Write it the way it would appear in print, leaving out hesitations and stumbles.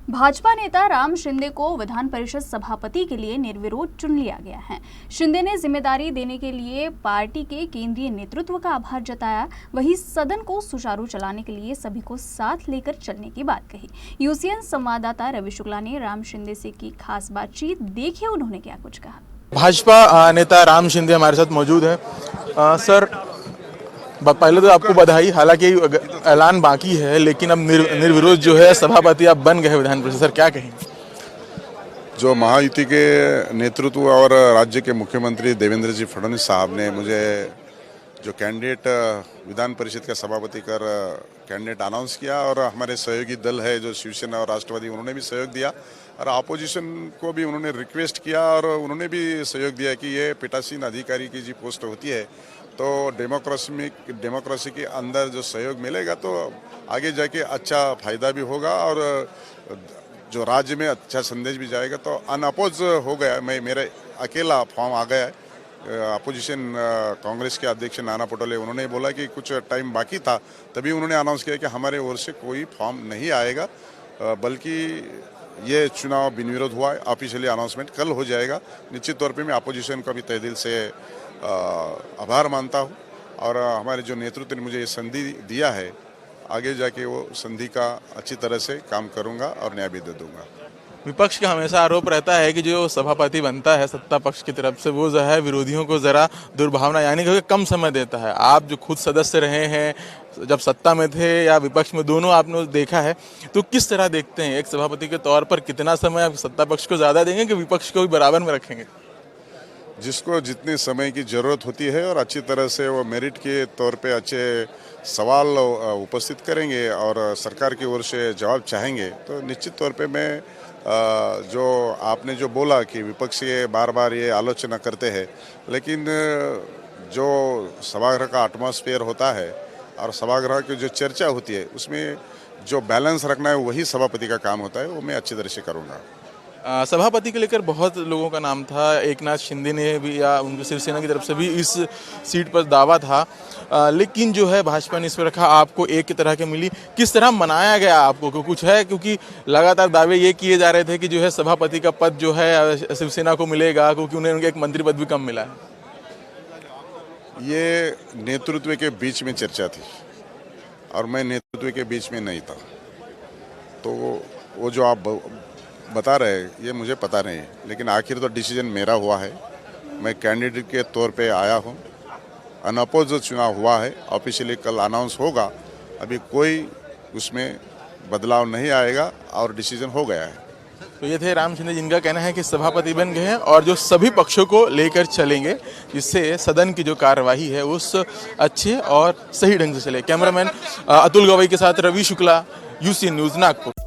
भाजपा नेता राम शिंदे को विधान परिषद सभापति के लिए निर्विरोध चुन लिया गया है। शिंदे ने जिम्मेदारी देने के लिए पार्टी के केंद्रीय नेतृत्व का आभार जताया। वहीं सदन को सुचारू चलाने के लिए सभी को साथ लेकर चलने की बात कही। यूसीएन संवाददाता रवि शुक्ला ने राम शिंदे से की खास बातचीत, देखिए उन्होंने क्या कुछ कहा। भाजपा नेता राम शिंदे हमारे साथ मौजूद है। सर, पहले तो आपको बधाई, हालांकि ऐलान बाकी है, लेकिन अब निर्विरोध जो है सभापति आप बन गए विधान परिषद। सर, क्या कहेंगे? जो महायुति के नेतृत्व और राज्य के मुख्यमंत्री देवेंद्र जी फडणवीस साहब ने मुझे जो कैंडिडेट विधान परिषद का सभापति कर कैंडिडेट अनाउंस किया, और हमारे सहयोगी दल है जो शिवसेना और राष्ट्रवादी, उन्होंने भी सहयोग दिया, और अपोजिशन को भी उन्होंने रिक्वेस्ट किया और उन्होंने भी सहयोग दिया कि ये पीठासीन अधिकारी की जो पोस्ट होती है तो डेमोक्रेसी के अंदर जो सहयोग मिलेगा तो आगे जाके अच्छा फायदा भी होगा और जो राज्य में अच्छा संदेश भी जाएगा। तो अनअपोज हो गया, मेरा अकेला फॉर्म आ गया है। अपोजिशन कांग्रेस के अध्यक्ष नाना पटोले, उन्होंने बोला कि कुछ टाइम बाकी था, तभी उन्होंने अनाउंस किया कि हमारे ओर से कोई फॉर्म नहीं आएगा, बल्कि ये चुनाव बिनविरोध हुआ है। ऑफिशियली अनाउंसमेंट कल हो जाएगा। निश्चित तौर पे मैं अपोजिशन का भी तहे दिल से आभार मानता हूँ, और हमारे जो नेतृत्व ने मुझे ये संधि दिया है, आगे जाके वो संधि का अच्छी तरह से काम करूँगा और न्याय भी दे दूँगा। विपक्ष का हमेशा आरोप रहता है कि जो सभापति बनता है सत्ता पक्ष की तरफ से, वो जो है विरोधियों को जरा दुर्भावना यानी कि कम समय देता है। आप जो खुद सदस्य रहे हैं, जब सत्ता में थे या विपक्ष में, दोनों आपने देखा है, तो किस तरह देखते हैं एक सभापति के तौर पर कितना समय आप सत्ता पक्ष को ज़्यादा देंगे कि विपक्ष को भी बराबर में रखेंगे? जिसको जितने समय की ज़रूरत होती है और अच्छी तरह से वो मेरिट के तौर पे अच्छे सवाल उपस्थित करेंगे और सरकार की ओर से जवाब चाहेंगे, तो निश्चित तौर पे मैं जो आपने जो बोला कि विपक्ष ये बार बार ये आलोचना करते हैं, लेकिन जो सभागृह का एटमॉस्फेयर होता है और सभागृह की जो चर्चा होती है, उसमें जो बैलेंस रखना है वही सभापति का काम होता है, वो मैं अच्छी तरह से करूँगा। सभापति के लेकर बहुत लोगों का नाम था, एकनाथ शिंदे ने भी या उनकी शिवसेना की तरफ से भी इस सीट पर दावा था, लेकिन जो है भाजपा ने इस पर रखा। आपको एक की तरह के मिली, किस तरह मनाया गया आपको? कुछ है, क्योंकि लगातार दावे ये किए जा रहे थे कि जो है सभापति का पद जो है शिवसेना को मिलेगा, क्योंकि उन्हें एक मंत्री पद भी कम मिला है। ये नेतृत्व के बीच में चर्चा थी और मैं नेतृत्व के बीच में नहीं था, तो वो जो आप बता रहे हैं ये मुझे पता नहीं है, लेकिन आखिर तो डिसीजन मेरा हुआ है। मैं कैंडिडेट के तौर पे आया हूँ, अनअपोज चुनाव हुआ है, ऑफिशियली कल अनाउंस होगा। अभी कोई उसमें बदलाव नहीं आएगा और डिसीजन हो गया है। तो ये थे राम शिंदे, जिनका कहना है कि सभापति बन गए हैं और जो सभी पक्षों को लेकर चलेंगे, जिससे सदन की जो कार्यवाही है उस अच्छे और सही ढंग से चले। कैमरामैन अतुल गवई के साथ रवि शुक्ला, यूसीएन न्यूज़, नागपुर।